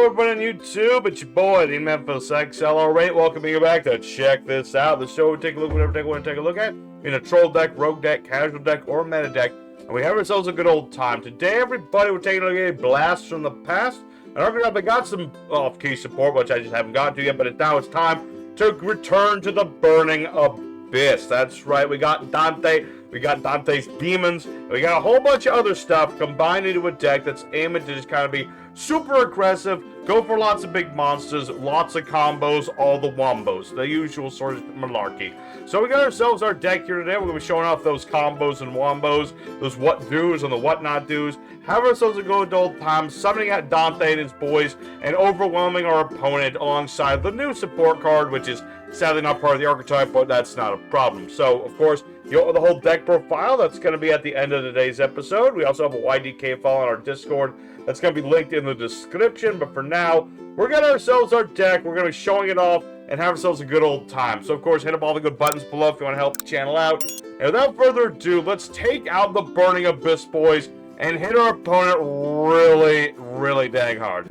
hello everybody on YouTube, it's your boy, the Memphis XLR8, welcoming you back to Check This Out, the show we take a look at whatever deck we want to take a look at, in a troll deck, rogue deck, casual deck, or meta deck, and we have ourselves a good old time. Today, everybody, we're taking a look at a blast from the past, and I got some off-key support, which I just haven't gotten to yet, but now it's time to return to the Burning Abyss. That's right, we got Dante, we got Dante's Demons, and we got a whole bunch of other stuff combined into a deck that's aiming to just kind of be super aggressive, go for lots of big monsters, lots of combos, all the wombos, the usual sort of malarkey. So we got ourselves our deck here today. We're going to be showing off those combos and wombos, those what do's and the what not do's, have ourselves a good old time, summoning out Dante and his boys, and overwhelming our opponent alongside the new support card, which is sadly not part of the archetype, but that's not a problem. So, of course, the whole deck profile, that's going to be at the end of today's episode. We also have a YDK file on our Discord that's going to be linked in the description, but for now, we're getting ourselves our deck, we're going to be showing it off, and have ourselves a good old time. So, of course, hit up all the good buttons below if you want to help the channel out. And without further ado, let's take out the Burning Abyss boys and hit our opponent really, really dang hard.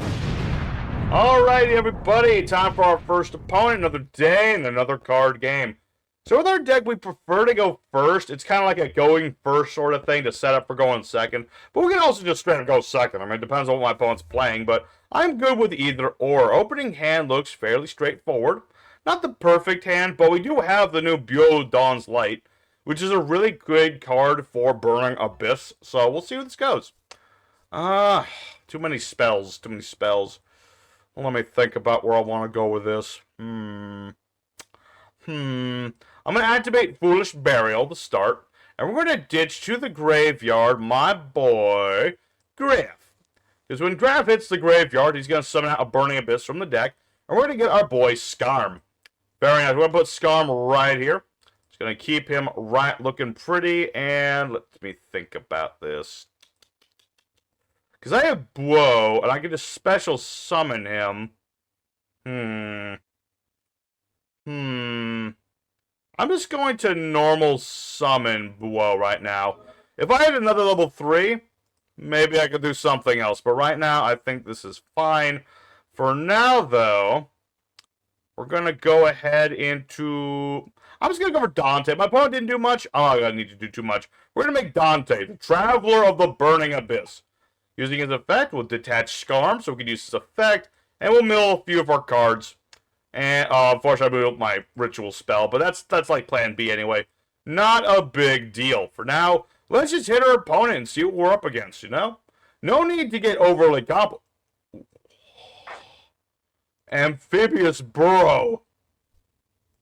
Alrighty, everybody, time for our first opponent, another day, and another card game. So with our deck, we prefer to go first. It's kind of like a going first sort of thing to set up for going second. But we can also just straight up go second. I mean, it depends on what my opponent's playing, but I'm good with either or. Opening hand looks fairly straightforward. Not the perfect hand, but we do have the new Yugioh Dawn's Light, which is a really good card for Burning Abyss. So we'll see where this goes. Too many spells, too many spells. Well, let me think about where I want to go with this. I'm going to activate Foolish Burial to start, and we're going to ditch to the graveyard my boy, Graf. Because when Graf hits the graveyard, he's going to summon out a Burning Abyss from the deck, and we're going to get our boy Skarm. Very nice. We're going to put Skarm right here. Just going to keep him right looking pretty, and let me think about this. Because I have Blow, and I can just special summon him. I'm just going to normal summon Blow right now. If I had another level 3, maybe I could do something else. But right now, I think this is fine. For now, though, we're going to go ahead into... I'm just going to go for Dante. My opponent didn't do much. Oh, I don't need to do too much. We're going to make Dante the Traveler of the Burning Abyss. Using his effect, we'll detach Skarm, so we can use his effect, and we'll mill a few of our cards. And, unfortunately, I moved my ritual spell, but that's like plan B anyway. Not a big deal. For now, let's just hit our opponent and see what we're up against, you know? No need to get overly complicated. Amphibious Burrow.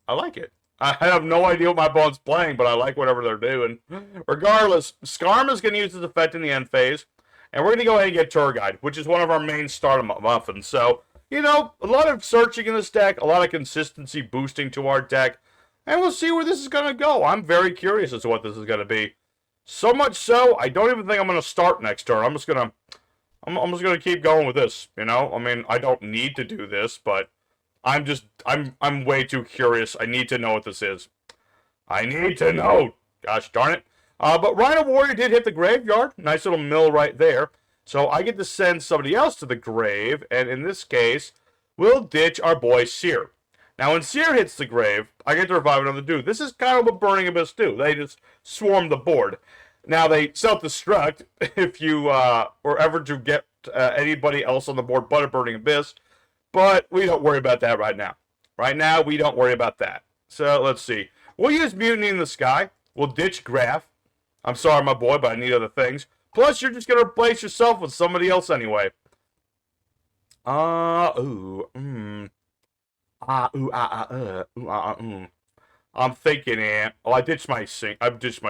I like it. I have no idea what my opponent's playing, but I like whatever they're doing. Regardless, Skarm is going to use his effect in the end phase, and we're going to go ahead and get Tour Guide, which is one of our main starter muffins. So, you know, a lot of searching in this deck, a lot of consistency boosting to our deck, and we'll see where this is going to go. I'm very curious as to what this is going to be. So much so, I don't even think I'm going to start next turn. I'm just going to keep going with this, you know? I mean, I don't need to do this, but I'm way too curious. I need to know what this is. I need to know. Gosh darn it. But Rhino Warrior did hit the graveyard. Nice little mill right there. So I get to send somebody else to the grave, and in this case, we'll ditch our boy Seer. Now, when Seer hits the grave, I get to revive another dude. This is kind of what Burning Abyss do. They just swarm the board. Now, they self-destruct if you were ever to get anybody else on the board but a Burning Abyss, but we don't worry about that right now. Right now, we don't worry about that. So, let's see. We'll use Mutiny in the Sky. We'll ditch Graf. I'm sorry, my boy, but I need other things. Plus, you're just going to replace yourself with somebody else anyway. I'm thinking, oh, I ditched my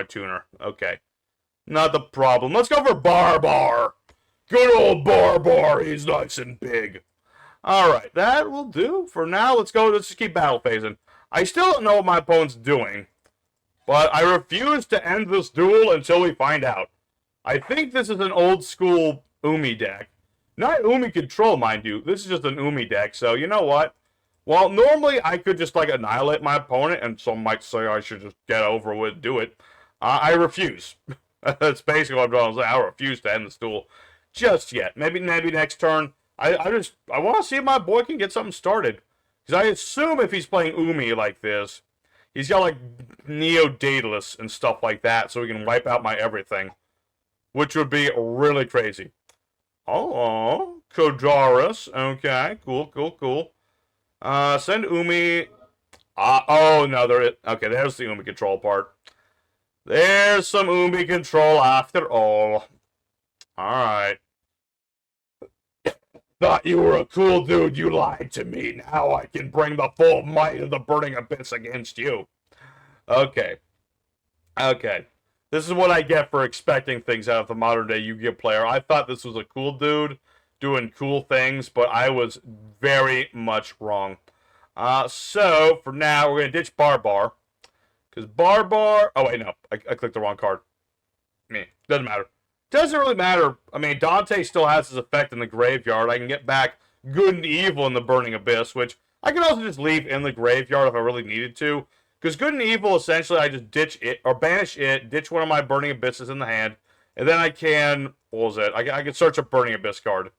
tuner. Okay. Not the problem. Let's go for Barbar. Good old Barbar. He's nice and big. Alright, that will do. For now, let's just keep battle phasing. I still don't know what my opponent's doing, but I refuse to end this duel until we find out. I think this is an old school Umi deck. Not Umi control, mind you. This is just an Umi deck, so you know what? Well, normally I could just like annihilate my opponent, and some might say I should just get over with and do it. I refuse. That's basically what I'm saying. I refuse to end this duel just yet. Maybe next turn I want to see if my boy can get something started. Because I assume if he's playing Umi like this, he's got like Neo Daedalus and stuff like that, so he can wipe out my everything. Which would be really crazy. Oh, Kodaris. Okay, cool. Send Umi. Oh, no, there is. Okay, there's the Umi control part. There's some Umi control after all. Alright. Thought you were a cool dude, you lied to me. Now I can bring the full might of the burning abyss against you. Okay. This is what I get for expecting things out of the modern day Yu-Gi-Oh player. I thought this was a cool dude doing cool things, but I was very much wrong. So, for now, we're going to ditch Barbar. Because Barbar... Oh, wait, no. I clicked the wrong card. Doesn't matter. Doesn't really matter. I mean, Dante still has his effect in the graveyard. I can get back good and evil in the Burning Abyss, which I can also just leave in the graveyard if I really needed to. Because good and evil, essentially, I just ditch it, or banish it, ditch one of my Burning Abysses in the hand, and then I can... What was it? I can search a Burning Abyss card.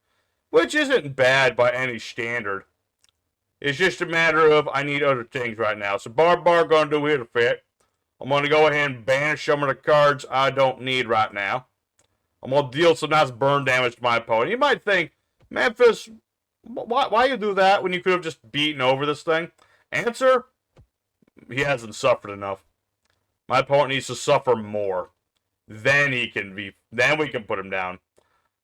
Which isn't bad by any standard. It's just a matter of I need other things right now. So Barbar gonna do here to fit. I'm gonna go ahead and banish some of the cards I don't need right now. I'm gonna deal some nice burn damage to my opponent. You might think, Memphis, why you do that when you could have just beaten over this thing? Answer, he hasn't suffered enough. My opponent needs to suffer more. Then we can put him down.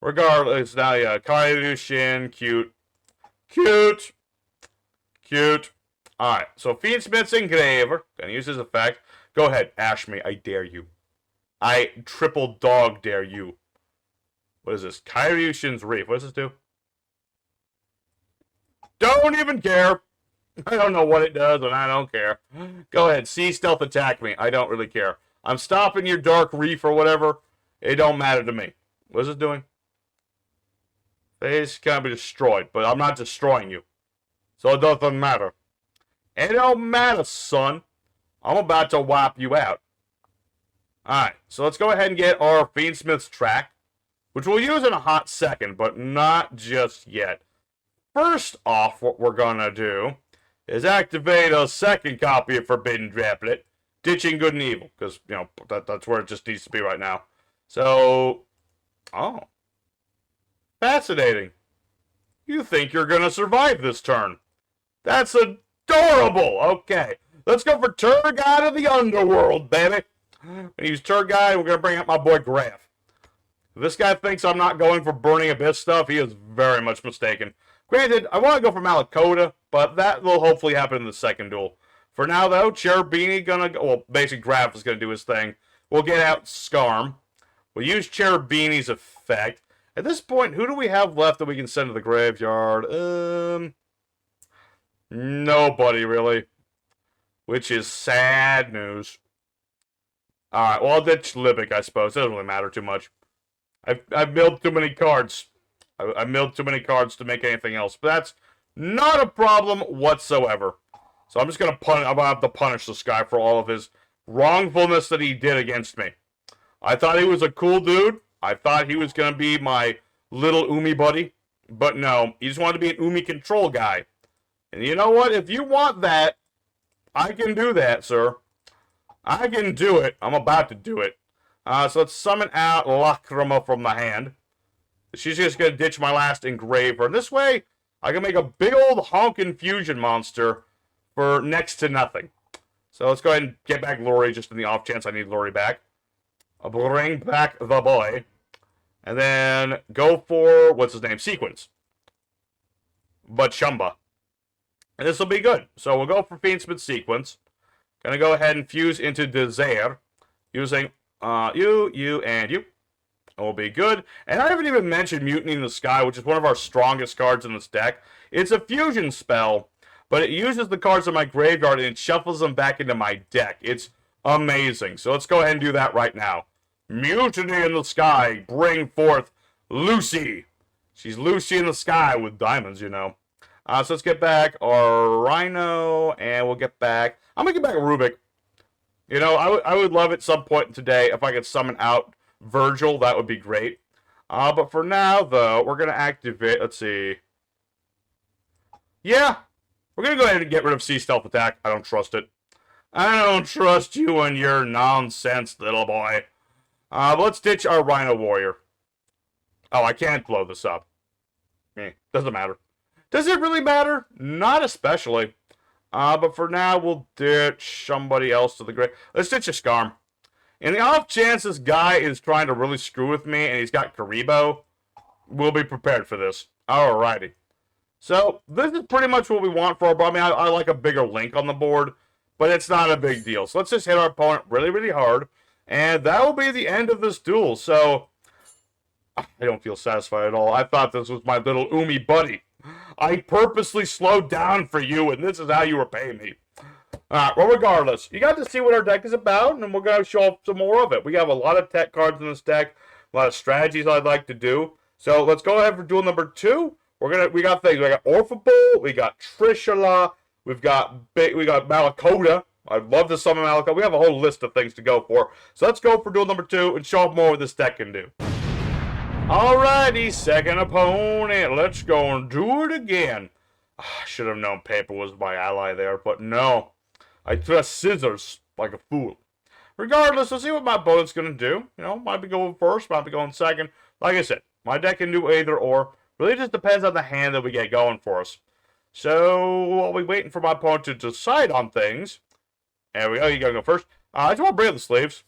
Regardless, now yeah, Kailushin, cute. Alright, so Fiendsmith's Engraver. Gonna use his effect. Go ahead, ash me, I dare you. I triple dog dare you. What is this? Kailushin's Reef. What does this do? Don't even care. I don't know what it does, and I don't care. Go ahead, sea stealth attack me. I don't really care. I'm stopping your Dark Reef or whatever. It don't matter to me. What is this doing? Face can be destroyed, but I'm not destroying you. So it doesn't matter. It don't matter, son. I'm about to wipe you out. Alright, so let's go ahead and get our Fiendsmith's track, which we'll use in a hot second, but not just yet. First off, what we're gonna do is activate a second copy of Forbidden Droplet, ditching good and evil, because, you know, that's where it just needs to be right now. So, oh. Fascinating. You think you're gonna survive this turn. That's adorable! Okay, let's go for Turguide of the Underworld, baby. And use Turguide, we're gonna bring up my boy Graf. If this guy thinks I'm not going for Burning Abyss stuff, he is very much mistaken. Granted, I want to go for Malakota, but that will hopefully happen in the second duel. For now, though, Cherubini gonna go... Well, basically, Graf is gonna do his thing. We'll get out Skarm. We'll use Cherubini's effect. At this point, who do we have left that we can send to the graveyard? Nobody, really. Which is sad news. Alright, well, I'll ditch Libic, I suppose. It doesn't really matter too much. I've milled too many cards. I milled too many cards to make anything else. But that's not a problem whatsoever. So I'm just going to have to punish this guy for all of his wrongfulness that he did against me. I thought he was a cool dude. I thought he was going to be my little Umi buddy. But no, he just wanted to be an Umi control guy. And you know what? If you want that, I can do that, sir. I can do it. I'm about to do it. So let's summon out Lacrima from the hand. She's just going to ditch my last Engraver. And this way, I can make a big old honkin' fusion monster for next to nothing. So let's go ahead and get back Lori, just in the off chance I need Lori back. I'll bring back the boy. And then go for, what's his name? Sequence. But Shumba. And this will be good. So we'll go for Fiendsmith Sequence. Gonna go ahead and fuse into Desire. Using you, and you. It will be good. And I haven't even mentioned Mutiny in the Sky, which is one of our strongest cards in this deck. It's a fusion spell, but it uses the cards in my graveyard and it shuffles them back into my deck. It's amazing. So let's go ahead and do that right now. Mutiny in the Sky. Bring forth Lucy. She's Lucy in the Sky with diamonds, you know. So let's get back our Rhino, and we'll get back... I'm going to get back Rubik. You know, I would love at some point today if I could summon out Virgil. That would be great. But for now, though, we're going to activate... Let's see. Yeah, we're going to go ahead and get rid of Sea Stealth Attack. I don't trust it. I don't trust you and your nonsense, little boy. But let's ditch our Rhino Warrior. Oh, I can't blow this up. Doesn't matter. Does it really matter? Not especially. But for now, we'll ditch somebody else to the grave. Let's ditch a Skarm. In the off chance this guy is trying to really screw with me and he's got Karibo, we'll be prepared for this. Alrighty. So, this is pretty much what we want for our board. I mean, I like a bigger link on the board, but it's not a big deal. So let's just hit our opponent really, really hard. And that will be the end of this duel. So, I don't feel satisfied at all. I thought this was my little Umi buddy. I purposely slowed down for you, and this is how you repay me. Alright, well, regardless, you got to see what our deck is about, and we're going to show off some more of it. We have a lot of tech cards in this deck, a lot of strategies I'd like to do. So let's go ahead for duel number 2. We got things. We got Orphabule, we got Trishula, we got Malakota. I'd love to summon Malakota. We have a whole list of things to go for. So let's go for duel number 2 and show off more what this deck can do. Alrighty, second opponent. Let's go and do it again. I should have known Paper was my ally there, but no. I trust scissors like a fool. Regardless, let's see what my opponent's going to do. You know, might be going first, might be going second. Like I said, my deck can do either or. Really just depends on the hand that we get going for us. So, while we're waiting for my opponent to decide on things. There we go, you gotta go first. I just want to bring up the sleeves.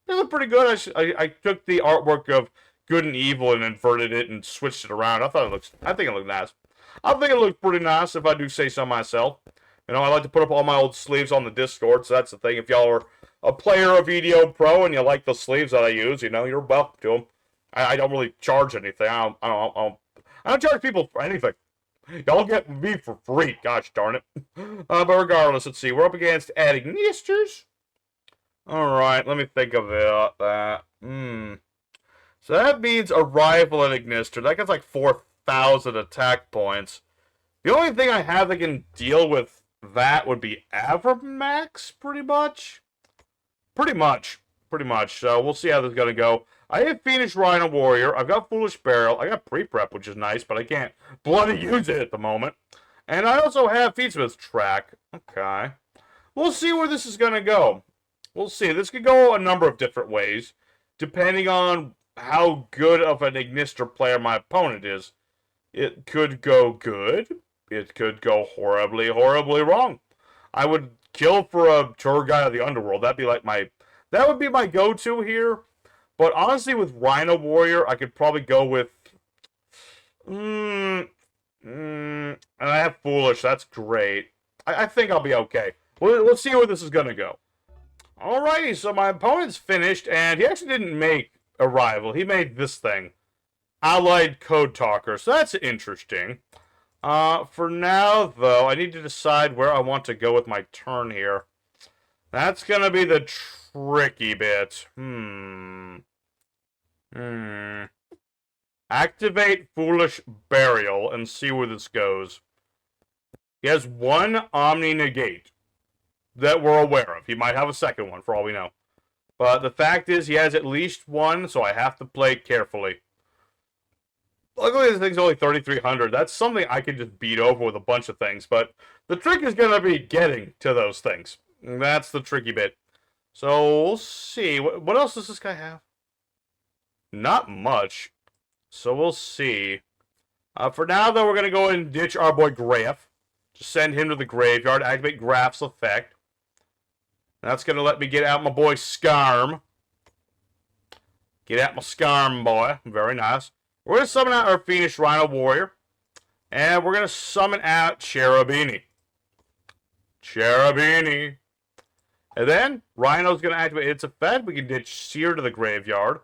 They look pretty good. I took the artwork of Good and Evil and inverted it and switched it around. I think it looked nice. I think it looks pretty nice if I do say so myself. You know, I like to put up all my old sleeves on the Discord, so that's the thing. If y'all are a player of EDO Pro and you like the sleeves that I use, you know, you're welcome to them. I don't really charge anything. I don't charge people for anything. Y'all get me for free. Gosh darn it. But regardless, let's see. We're up against Adignisters. Alright, let me think about that. So that means Arrival and Ignister. That gets like 4,000 attack points. The only thing I have that can deal with that would be Avramax, pretty much. Pretty much. So we'll see how this is going to go. I have Fiendish Rhino Warrior. I've got Foolish Barrel. I got Pre-Prep, which is nice, but I can't bloody use it at the moment. And I also have Feedsmith's Track. Okay. We'll see where this is going to go. We'll see. This could go a number of different ways, depending on how good of an Ignister player my opponent is. It could go good. It could go horribly, horribly wrong. I would kill for a tour guide of the underworld. That would be my go-to here. But honestly, with Rhino Warrior, I could probably go with... and I have Foolish. That's great. I think I'll be okay. Let's see where this is going to go. Alrighty, so my opponent's finished, and he actually didn't make Arrival. He made this thing. Allied Code Talker. So that's interesting. For now, though, I need to decide where I want to go with my turn here. That's going to be the tricky bit. Activate Foolish Burial and see where this goes. He has one Omni Negate that we're aware of. He might have a second one, for all we know. But the fact is, he has at least one, so I have to play carefully. Luckily, this thing's only 3,300. That's something I can just beat over with a bunch of things. But the trick is going to be getting to those things. That's the tricky bit. So, we'll see. What else does this guy have? Not much. So, we'll see. For now, though, we're going to go and ditch our boy Graf. Just send him to the graveyard. Activate Graf's effect. That's going to let me get out my boy Skarm. Get out my Skarm, boy. Very nice. We're going to summon out our Fiendish Rhino Warrior. And we're going to summon out Cherubini. Cherubini. And then, Rhino's going to activate its effect. We can ditch Seer to the graveyard.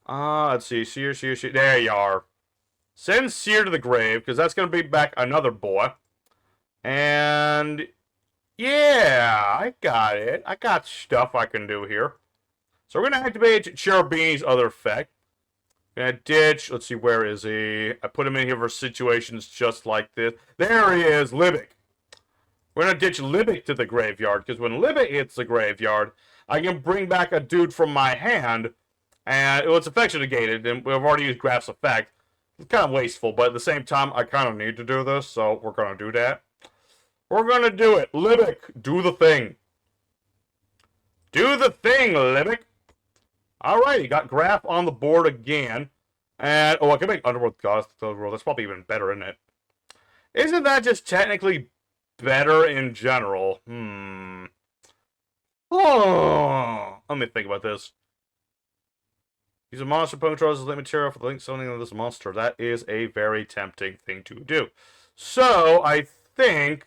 Let's see. Seer. There you are. Send Seer to the grave, because that's going to be back another boy. And, yeah, I got it. I got stuff I can do here. So we're going to activate Cherubini's other effect. Gonna ditch. Let's see, where is he? I put him in here for situations just like this. There he is, Libic. We're gonna ditch Libic to the graveyard, because when Libic hits the graveyard, I can bring back a dude from my hand, and it's effects negated, and we've already used Graf's effect. It's kind of wasteful, but at the same time, I kind of need to do this, so we're going to do that. We're going to do it. Libic, do the thing. Do the thing, Libic. Alright, he got Graph on the board again. And, oh, I can make Underworld Goddess World. That's probably even better, isn't it? Isn't that just technically better in general? Oh, let me think about this. Use a monster opponent draws as link material for the link summoning of this monster. That is a very tempting thing to do. So, I think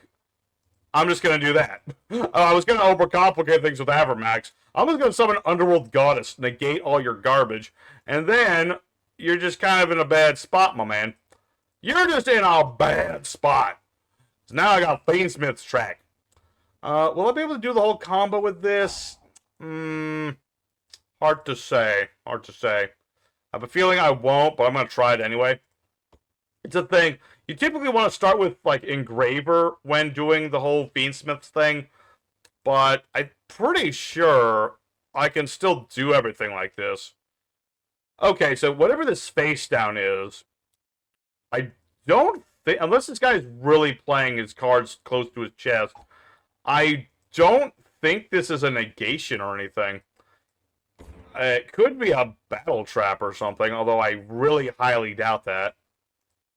I'm just going to do that. I was going to overcomplicate things with Avermax. I'm just going to summon Underworld Goddess, negate all your garbage, and then you're just kind of in a bad spot, my man. You're just in a bad spot. So now I got Fiendsmith's track. Will I be able to do the whole combo with this? Hard to say. Hard to say. I have a feeling I won't, but I'm going to try it anyway. It's a thing. You typically want to start with, like, Engraver when doing the whole Fiendsmith's thing. But I'm pretty sure I can still do everything like this. Okay, so whatever this face down is, I don't think, unless this guy's really playing his cards close to his chest, I don't think this is a negation or anything. It could be a battle trap or something, although I really highly doubt that.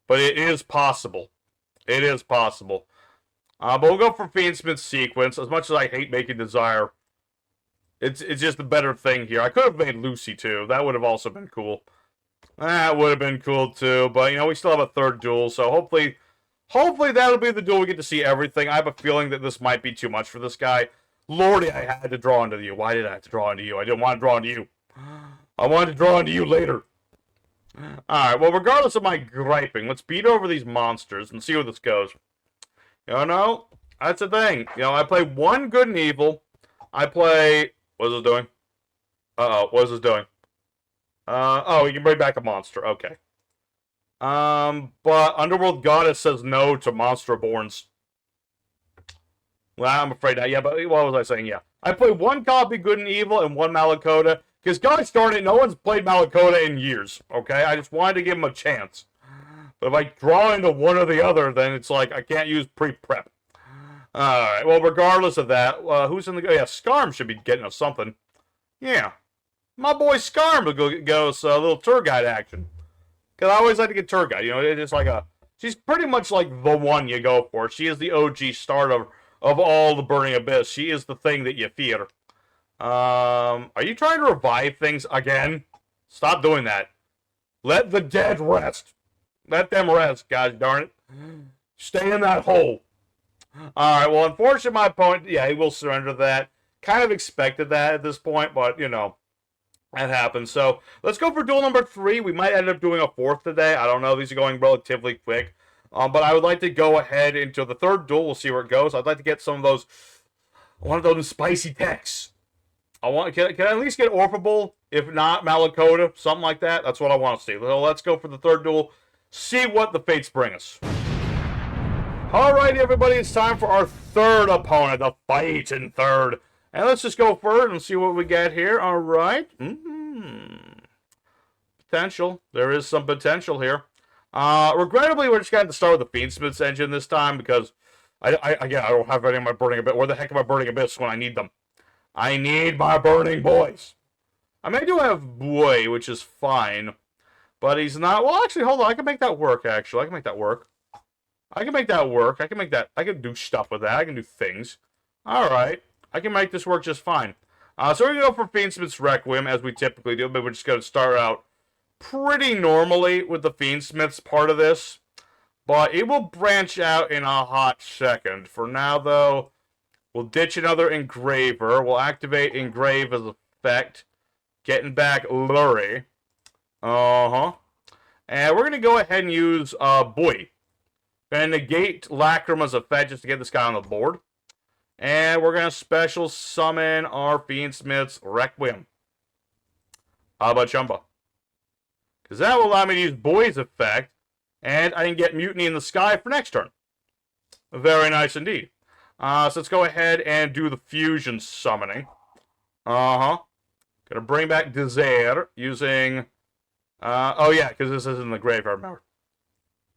But it is possible. It is possible. But we'll go for Fiendsmith's sequence. As much as I hate making Desire, it's just a better thing here. I could have made Lucy, too. That would have also been cool. That would have been cool, too. But, you know, we still have a third duel, so hopefully that'll be the duel we get to see everything. I have a feeling that this might be too much for this guy. Lordy, I had to draw into you. Why did I have to draw into you? I didn't want to draw into you. I wanted to draw into you later. Alright, well, regardless of my griping, let's beat over these monsters and see where this goes. You know, that's the thing. You know, I play one good and evil. I play... What is this doing? Uh-oh, what is this doing? Oh, you can bring back a monster. Okay. But Underworld Goddess says no to Monster Borns. Well, I'm afraid not. Yeah, but what was I saying? Yeah. I play one copy Good and Evil and one Malakota. Because, gosh darn it, no one's played Malakota in years. Okay? I just wanted to give him a chance. But if I draw into one or the other, then it's like I can't use pre-prep. Alright, well, regardless of that, who's in the... Yeah, Scarm should be getting us something. Yeah. My boy Scarm will go us a little tour guide action. Because I always like to get tour guide. You know, it's like a... She's pretty much like the one you go for. She is the OG starter of all the Burning Abyss. She is the thing that you fear. Are you trying to revive things again? Stop doing that. Let the dead rest. Let them rest, guys, darn it. Stay in that hole. Alright, well, unfortunately, my opponent, yeah, he will surrender that. Kind of expected that at this point, but, you know, that happens. So, let's go for duel number 3. We might end up doing a 4th today. I don't know. These are going relatively quick. But I would like to go ahead into the 3rd duel. We'll see where it goes. I'd like to get some of those, one of those spicy techs. Can I at least get Orphable? If not, Malakota, something like that. That's what I want to see. So let's go for the 3rd duel. See what the fates bring us. Alrighty, everybody, it's time for our 3rd opponent, the fight in 3rd. And let's just go first and see what we get here. Alright. Potential. There is some potential here. Regrettably, we're just going to start with the Fiendsmith's engine this time because, again, I don't have any of my Burning Abyss. Where the heck am I Burning Abyss when I need them? I need my Burning Boys. I mean, I do have Boy, which is fine. But he's not... Well, actually, hold on. I can make that work, actually. I can make that work. I can make that work. I can make that... I can do stuff with that. I can do things. Alright. I can make this work just fine. So we're going to go for Fiendsmith's Requiem, as we typically do. But we're just going to start out pretty normally with the Fiendsmith's part of this. But it will branch out in a hot second. For now, though... We'll ditch another Engraver. We'll activate Engrave as effect. Getting back Lurie. And we're going to go ahead and use Boy. Going to negate Lacrima's effect just to get this guy on the board. And we're going to special summon our Fiendsmith's Requiem. Hubba Chumba. Because that will allow me to use Boy's effect. And I can get Mutiny in the Sky for next turn. Very nice indeed. So let's go ahead and do the fusion summoning. Gonna bring back Desire using Oh yeah, because this is in the graveyard, remember?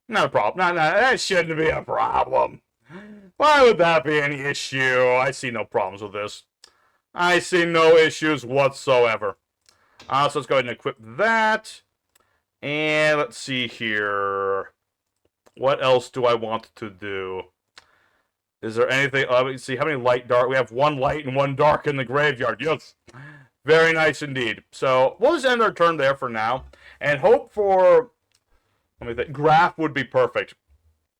Not a problem. That shouldn't be a problem. Why would that be any issue? I see no problems with this. I see no issues whatsoever. So let's go ahead and equip that. And let's see here. What else do I want to do? Is there anything? Let's see, how many light, dark? We have one light and one dark in the graveyard. Yes. Very nice indeed. So we'll just end our turn there for now. And hope for... Let me think. Graph would be perfect.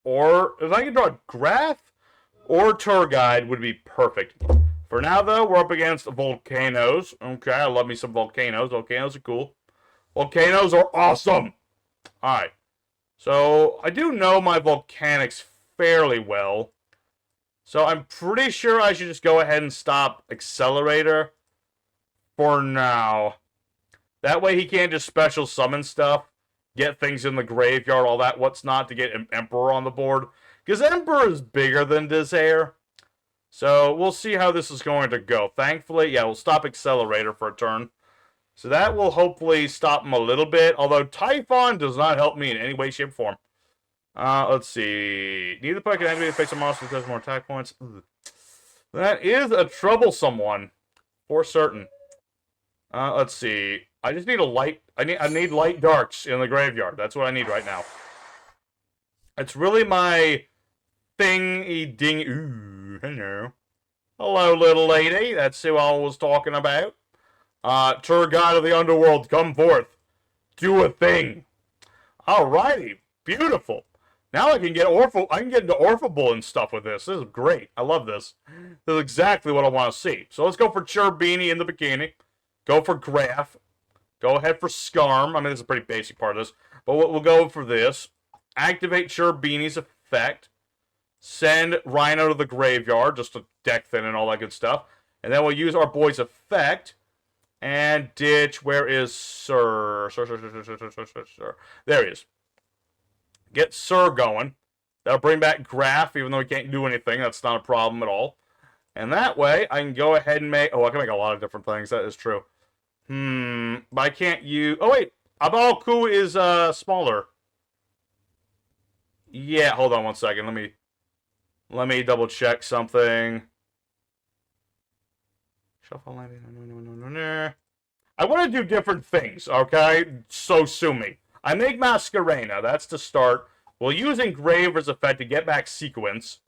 Or, if I can draw a Graph or Tour Guide would be perfect. For now, though, we're up against volcanoes. Okay, I love me some volcanoes. Volcanoes are cool. Volcanoes are awesome! Alright. So, I do know my volcanics fairly well. So, I'm pretty sure I should just go ahead and stop Accelerator for now. That way he can't just special summon stuff, get things in the graveyard, all that, what's not, to get Emperor on the board. Because Emperor is bigger than Desire. So, we'll see how this is going to go. Thankfully, yeah, we'll stop Accelerator for a turn. So that will hopefully stop him a little bit. Although Typhon does not help me in any way, shape, or form. Let's see. Neither player can activate to face a monster that has more attack points. Ugh. That is a troublesome one. For certain. Let's see. I just need a light. I need light darks in the graveyard. That's what I need right now. It's really my thingy-ding. Ooh, hello. Hello, little lady. That's who I was talking about. Tour guide of the underworld, come forth. Do a thing. Alrighty. Beautiful. Now I can get into Orphable and stuff with this. This is great. I love this. This is exactly what I want to see. So let's go for Cherbini in the bikini. Go for Graph. Go ahead for Scarm. I mean, this is a pretty basic part of this. But we'll go for this. Activate Cherbini's effect. Send Rhino to the graveyard, just to deck thin and all that good stuff. And then we'll use our boy's effect. And ditch, where is Sir? Sir. There he is. Get Sir going. That'll bring back Graph, even though he can't do anything. That's not a problem at all. And that way, I can go ahead and make... Oh, I can make a lot of different things. That is true. But I can't use... Oh, wait. Abalku is smaller. Yeah, hold on one second. Let me double check something. Shuffle. I want to do different things, okay? So sue me. I make Masquerena. That's to start. We'll use Engraver's effect to get back Sequence.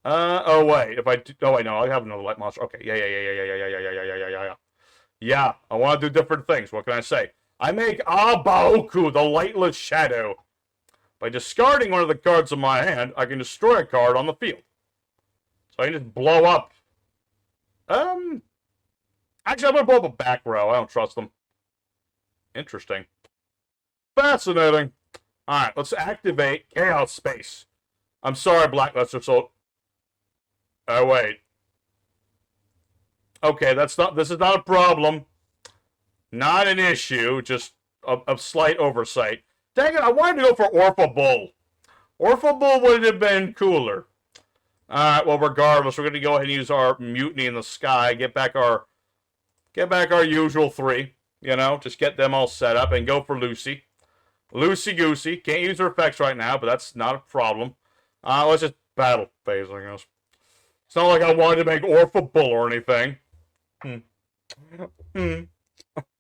Oh wait. If I do, oh wait, no, I have another light monster. Okay, yeah. Yeah, I want to do different things. What can I say? I make Abaoku, the Lightless Shadow. By discarding one of the cards in my hand, I can destroy a card on the field. So I can just blow up. Actually, I'm gonna blow up a back row. I don't trust them. Interesting. Fascinating. Alright, let's activate Chaos Space. I'm sorry, Blackluster Soul. Oh, wait. Okay, this is not a problem. Not an issue, just a slight oversight. Dang it, I wanted to go for Orphable. Orphable would have been cooler. Alright, well, regardless, we're going to go ahead and use our Mutiny in the Sky, get back our usual 3. You know, just get them all set up and go for Lucy. Lucy Goosey. Can't use her effects right now, but that's not a problem. Let's just battle phase, I guess. It's not like I wanted to make Orphable or anything.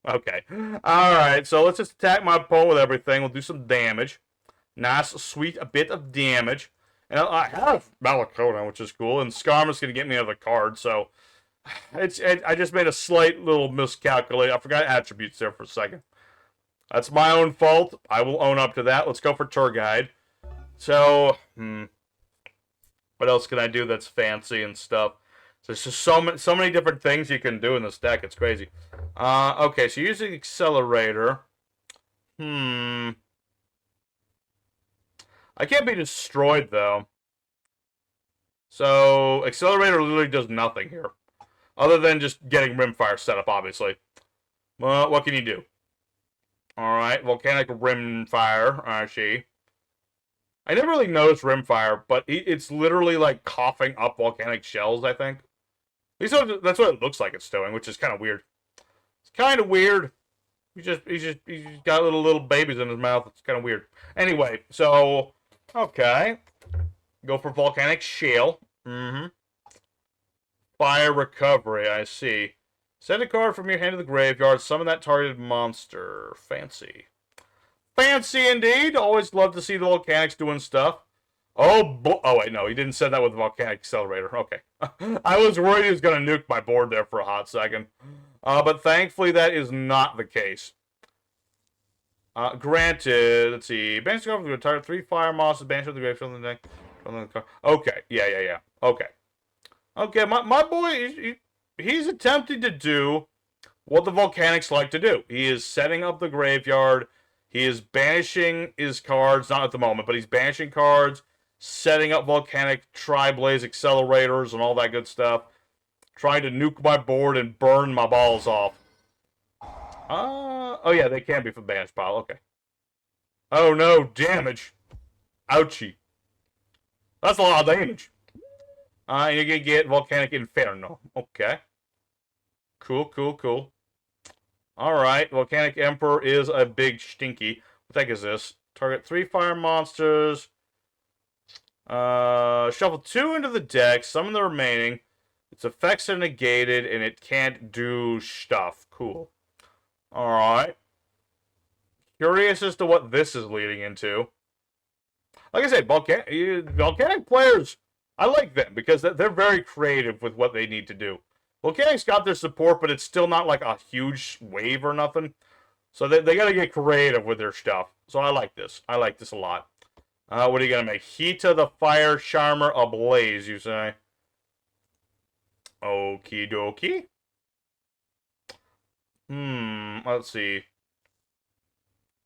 Okay. Alright, so let's just attack my opponent with everything. We'll do some damage. Nice, sweet, a bit of damage. And I have Malakona, which is cool. And Skarma's going to get me another card, so... I just made a slight little miscalculate. I forgot attributes there for a second. That's my own fault. I will own up to that. Let's go for Tour Guide. So, what else can I do that's fancy and stuff? So there's just so many different things you can do in this deck. It's crazy. Okay, so using Accelerator. I can't be destroyed, though. So, Accelerator literally does nothing here. Other than just getting Rimfire set up, obviously. Well, what can you do? Alright, Volcanic Rimfire, I see. I never really noticed Rimfire, but it's literally like coughing up volcanic shells, I think. At least that's what it looks like it's doing, which is kind of weird. It's kind of weird. He's got little babies in his mouth. It's kind of weird. Anyway, so okay, go for volcanic shale. Fire recovery. I see. Send a card from your hand to the graveyard. Summon that targeted monster. Fancy. Fancy indeed. Always love to see the volcanics doing stuff. Oh wait, no, he didn't send that with the volcanic accelerator. Okay, I was worried he was gonna nuke my board there for a hot second. But thankfully that is not the case. Granted, let's see. Banish the card target 3 fire monsters. Banish the grave from the deck. Okay, yeah. Okay. Okay, my boy, he's attempting to do what the volcanics like to do. He is setting up the graveyard. He is banishing his cards, not at the moment, but he's banishing cards, setting up volcanic tri-blaze accelerators and all that good stuff. Trying to nuke my board and burn my balls off. Oh yeah, they can be from banish pile. Okay. Oh no, damage. Ouchie. That's a lot of damage. You're gonna get Volcanic Inferno. Okay. Cool. Alright, Volcanic Emperor is a big stinky. What the heck is this? Target 3 fire monsters. Shuffle 2 into the deck, summon the remaining. Its effects are negated, and it can't do stuff. Cool. Alright. Curious as to what this is leading into. Like I said, Volcanic players, I like them because they're very creative with what they need to do. Volcanic's got their support, but it's still not like a huge wave or nothing. So they got to get creative with their stuff. So I like this. I like this a lot. What are you going to make? Hita the Fire Charmer ablaze, you say? Okie dokie. Let's see.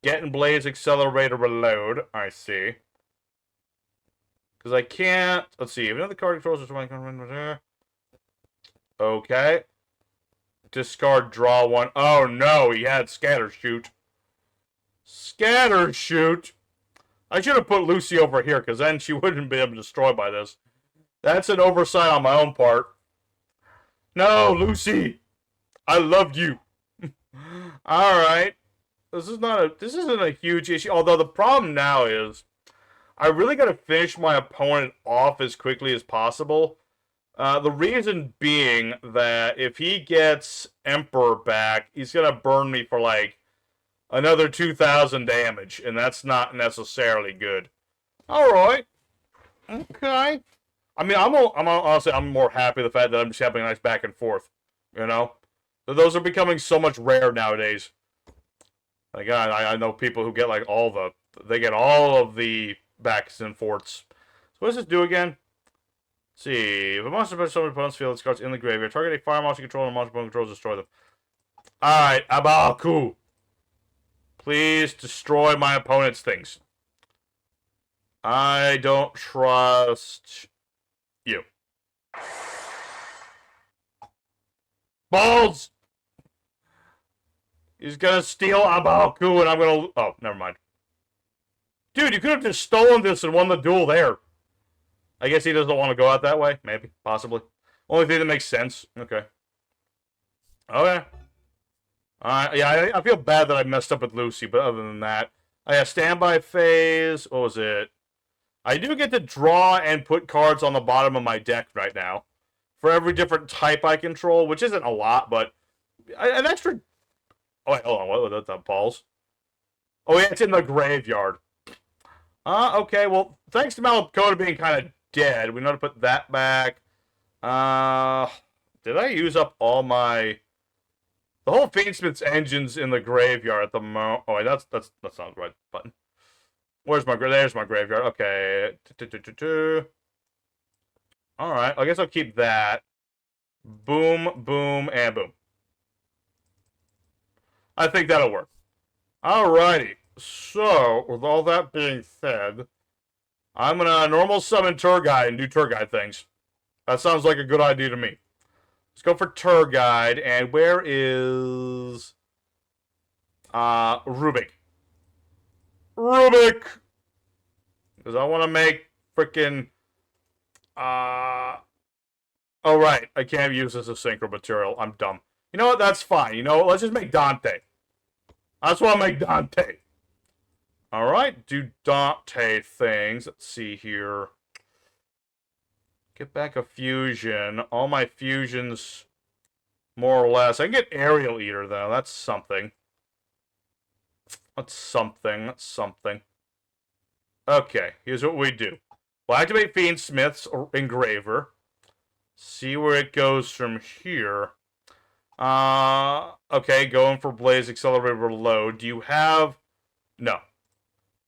Getting Blaze Accelerator Reload. I see. Because I can't... Let's see. If another card controls this, okay. Discard, draw one. Oh no, he had Scatter Shoot. Scatter Shoot. I should have put Lucy over here, because then she wouldn't be able to destroy by this. That's an oversight on my own part. No, Lucy. I love you. Alright. This isn't a huge issue. Although the problem now is I really got to finish my opponent off as quickly as possible. The reason being that if he gets Emperor back, he's going to burn me for like another 2,000 damage, and that's not necessarily good. Alright. Okay. I mean, honestly, I'm more happy with the fact that I'm just having a nice back and forth. You know? Those are becoming so much rare nowadays. Like, I know people who get like they get all of the backs and forths. So what does this do again? Let's see. If a monster puts someone's opponent's field, its cards in the graveyard. Target a fire monster control and monster opponent controls, destroy them. Alright, Abaku. Please destroy my opponent's things. I don't trust you. Balls! He's gonna steal Abaku and I'm gonna... Oh, never mind. Dude, you could have just stolen this and won the duel there. I guess he doesn't want to go out that way. Maybe. Possibly. Only thing that makes sense. Okay. Okay. Yeah, I feel bad that I messed up with Lucy, but other than that... I have standby phase. What was it? I do get to draw and put cards on the bottom of my deck right now. For every different type I control, which isn't a lot, but... An extra... Oh, wait, hold on. What was that? Balls? Oh, yeah, it's in the graveyard. Okay, well, thanks to Malakota being kind of dead, we know to put that back. Did I use up all my... The whole Fiendsmith's engine's in the graveyard at the moment. Oh, wait, that's not the right button. There's my graveyard. Okay. Alright, I guess I'll keep that. Boom, boom, and boom. I think that'll work. Alrighty. So, with all that being said, I'm gonna normal summon Turguide and do Turguide things. That sounds like a good idea to me. Let's go for Turguide, and where is... Rubik. Rubik! Because I want to make frickin'... Oh, right. I can't use this as synchro material. I'm dumb. You know what? That's fine. You know what? Let's just make Dante. That's why I make Dante. Alright, do Dante things. Let's see here. Get back a fusion. All my fusions, more or less. I can get Aerial Eater, though. That's something. That's something. That's something. Okay, here's what we do. We'll activate Fiendsmith's Engraver. See where it goes from here. Okay, going for Blaze Accelerator Reload. Do you have... No.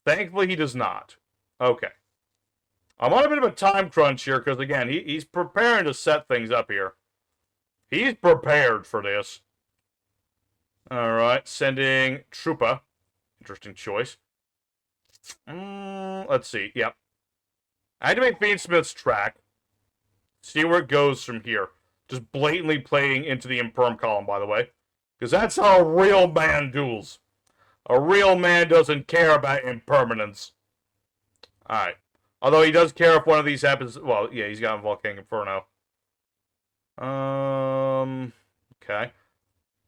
Thankfully, he does not. Okay. I'm on a bit of a time crunch here, because, again, he's preparing to set things up here. He's prepared for this. Alright, sending Troopa. Interesting choice. Let's see, yep. Activate Fiendsmith's track. See where it goes from here. Just blatantly playing into the Imperm column, by the way. Because that's how a real man duels. A real man doesn't care about impermanence. Alright. Although he does care if one of these happens... Well, yeah, he's got a Volcanic Inferno. Okay.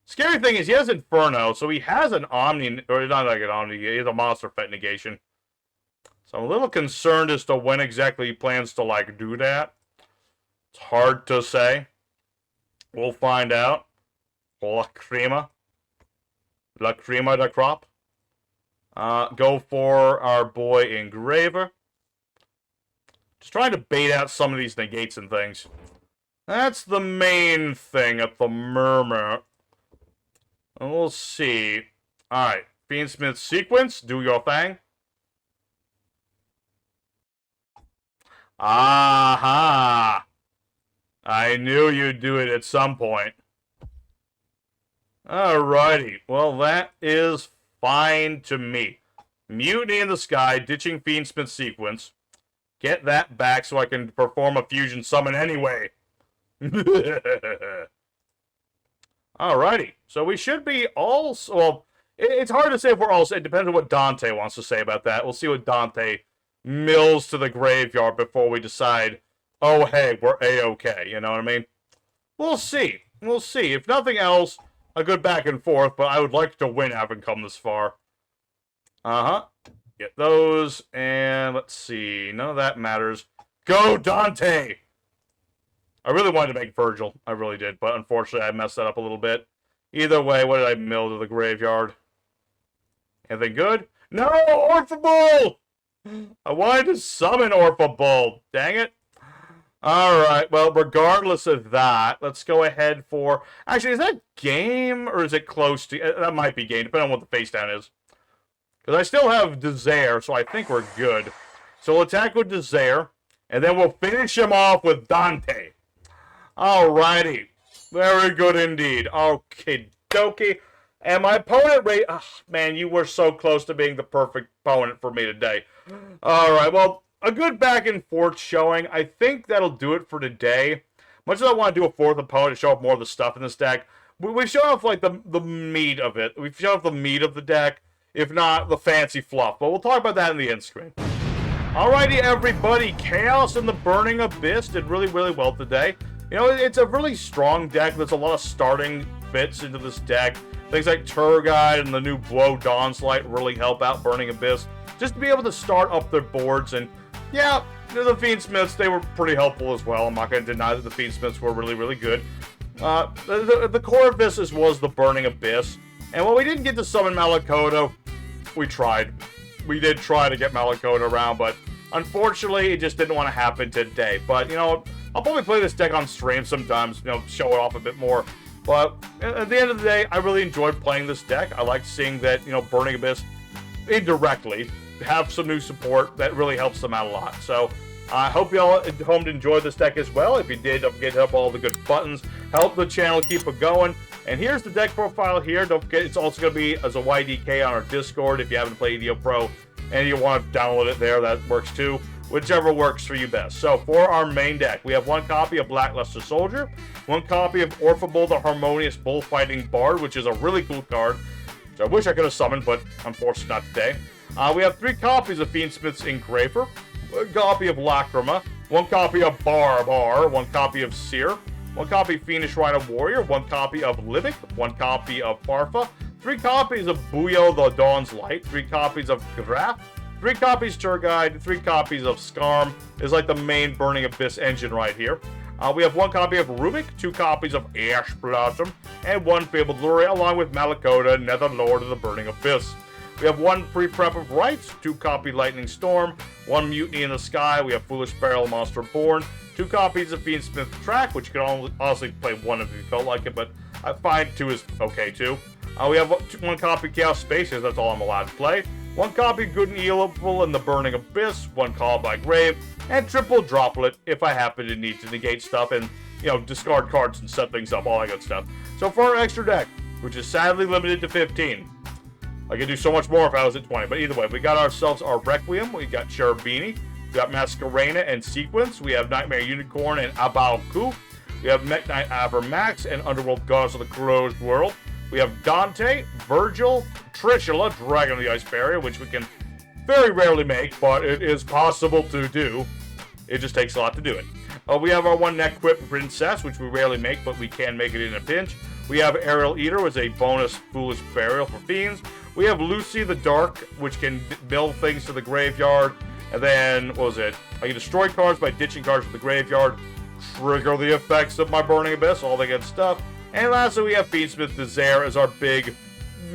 Scary thing is he has Inferno, so he has an Omni... Or not like an Omni, he has a Monster Fet negation. So I'm a little concerned as to when exactly he plans to, like, do that. It's hard to say. We'll find out. La Crema. La Crema de Crop. Go for our boy Engraver. Just trying to bait out some of these negates and things. That's the main thing at the moment. And we'll see. Alright. Fiendsmith sequence. Do your thing. Aha! I knew you'd do it at some point. Alrighty. Well, that is fine to me. Mutiny in the Sky, ditching Fiendsmith sequence. Get that back so I can perform a fusion summon anyway. Alrighty. So we should be all... Well, it's hard to say if we're all... It depends on what Dante wants to say about that. We'll see what Dante mills to the graveyard before we decide, oh, hey, we're A-okay. You know what I mean? We'll see. We'll see. If nothing else, a good back and forth, but I would like to win having come this far. Uh-huh. Get those, and let's see. None of that matters. Go, Dante! I really wanted to make Virgil. I really did, but unfortunately I messed that up a little bit. Either way, what did I mill to the graveyard? Anything good? No! Orphabule! I wanted to summon Orphabule. Dang it. Alright, well, regardless of that, let's go ahead for... Actually, is that game, or is it close to... That might be game, depending on what the face down is. Because I still have Desire, so I think we're good. So we'll attack with Desire, and then we'll finish him off with Dante. Alrighty. Very good indeed. Okie dokie. And my opponent rate... Oh, man, you were so close to being the perfect opponent for me today. Alright, well, a good back and forth showing. I think that'll do it for today. Much as I want to do a fourth opponent to show off more of the stuff in this deck, we've shown off, like, the meat of it. We've shown off the meat of the deck. If not, the fancy fluff. But we'll talk about that in the end screen. Alrighty, everybody. Chaos and the Burning Abyss did really, really well today. You know, it's a really strong deck. There's a lot of starting bits into this deck. Things like Turgide and the new Blow Dawnslight really help out Burning Abyss. Just to be able to start up their boards. And, yeah, the Fiendsmiths, they were pretty helpful as well. I'm not going to deny that the Fiendsmiths were really, really good. The core of this was the Burning Abyss. And while we didn't get to summon Malakoto, we tried. We did try to get Malakoto around, but unfortunately, it just didn't want to happen today. But, you know, I'll probably play this deck on stream sometimes, you know, show it off a bit more. But at the end of the day, I really enjoyed playing this deck. I like seeing that, you know, Burning Abyss indirectly have some new support that really helps them out a lot. So, I hope you all at home enjoyed this deck as well. If you did, don't forget to hit up all the good buttons. Help the channel keep it going. And here's the deck profile here. Don't forget, it's also going to be as a YDK on our Discord if you haven't played EDO Pro and you want to download it there. That works too. Whichever works for you best. So, for our main deck, we have one copy of Blackluster Soldier, one copy of Orphabule, the Harmonious Bullfighting Bard, which is a really cool card, which I wish I could have summoned, but unfortunately not today. We have 3 copies of Fiendsmith's Engraver, one copy of Lacrima, one copy of Barbar, one copy of Seer, one copy of Fiendish Rhino Warrior, one copy of Livic, one copy of Farfa, 3 copies of Yugioh the Dawn's Light, 3 copies of Graf, 3 copies Turgide, 3 copies of Skarm is like the main Burning Abyss engine right here. We have 1 copy of Rubik, 2 copies of Ash Blossom, and 1 Fabled Lure, along with Malakota, Nether Lord of the Burning Abyss. We have 1 pre-prep of Rites, 2 copy Lightning Storm, 1 Mutiny in the Sky, we have Foolish Barrel Monster Born, 2 copies of Fiendsmith Track, which you can honestly play 1 if you felt like it, but I find 2 is okay too. We have 1 copy Chaos Spaces, that's all I'm allowed to play. 1 copy Good and Evil in the Burning Abyss, 1 Call by Grave, and triple Droplet if I happen to need to negate stuff and, you know, discard cards and set things up, all that good stuff. So for our extra deck, which is sadly limited to 15, I could do so much more if I was at 20, but either way, we got ourselves our Requiem, we got Cherubini, we got Masquerena and Sequence, we have Nightmare Unicorn and Abalku, we have Mech Knight Avermax and Underworld Goddess of the Closed World, we have Dante, Virgil, Trishula, Dragon of the Ice Barrier, which we can very rarely make, but it is possible to do. It just takes a lot to do it. We have our 1 Neck Whip Princess, which we rarely make, but we can make it in a pinch. We have Aerial Eater as a bonus Foolish Burial for Fiends. We have Lucy the Dark, which can build things to the graveyard. And then, what was it? I can destroy cards by ditching cards from the graveyard, trigger the effects of my Burning Abyss, all that good stuff. And lastly, we have Fiendsmith Desire as our big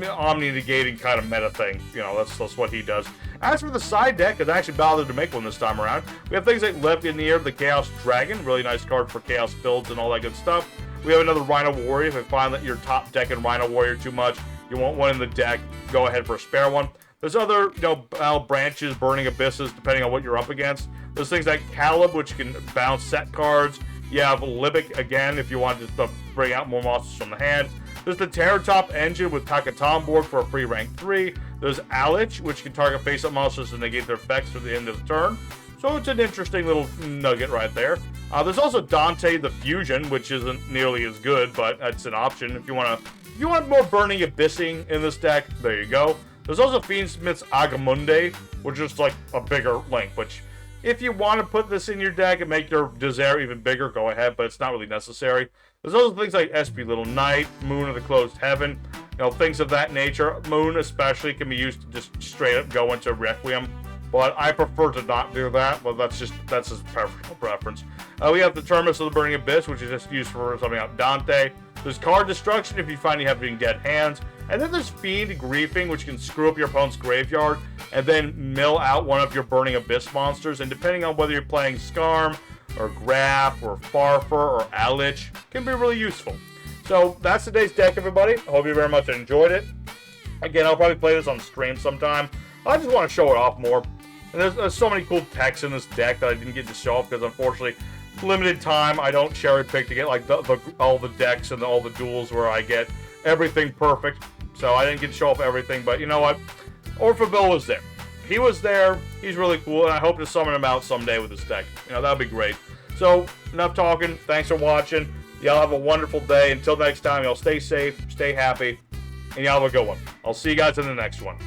omni-negating kind of meta thing. You know, that's what he does. As for the side deck, I actually bothered to make one this time around. We have things like Left in the Air, the Chaos Dragon, really nice card for Chaos builds and all that good stuff. We have another Rhino Warrior. If you find that you're top decking Rhino Warrior too much, you want one in the deck, go ahead for a spare one. There's other, you know, branches, Burning Abysses, depending on what you're up against. There's things like Caleb, which can bounce set cards. You have Libic, again, if you want to bring out more monsters from the hand. There's the Terratop Engine with Takatomborg for a free rank 3. There's Alich, which can target face-up monsters and negate their effects through the end of the turn. So it's an interesting little nugget right there. There's also Dante the Fusion, which isn't nearly as good, but that's an option if you want more Burning Abyssing in this deck. There you go. There's also Fiendsmith's Agamunde, which is like a bigger link, which if you want to put this in your deck and make your Desire even bigger, go ahead, but it's not really necessary. There's also things like SP Little Knight, Moon of the Closed Heaven, you know, things of that nature. Moon especially can be used to just straight up go into Requiem, but I prefer to not do that, but that's his personal preference. We have the Terminus of the Burning Abyss, which is just used for something like Dante. There's Card Destruction if you find you have dead hands. And then there's Fiend Griefing, which can screw up your opponent's graveyard and then mill out one of your Burning Abyss monsters. And depending on whether you're playing Skarm, or Graf, or Farfur, or Alich, can be really useful. So that's today's deck, everybody. I hope you very much enjoyed it. Again, I'll probably play this on stream sometime. I just want to show it off more. And there's so many cool techs in this deck that I didn't get to show off because, unfortunately, limited time. I don't cherry pick to get like all the decks and all the duels where I get everything perfect. So I didn't get to show off everything, but you know what? Orphabil was there. He was there. He's really cool, and I hope to summon him out someday with this deck. You know, that would be great. So, enough talking. Thanks for watching. Y'all have a wonderful day. Until next time, y'all stay safe, stay happy, and y'all have a good one. I'll see you guys in the next one.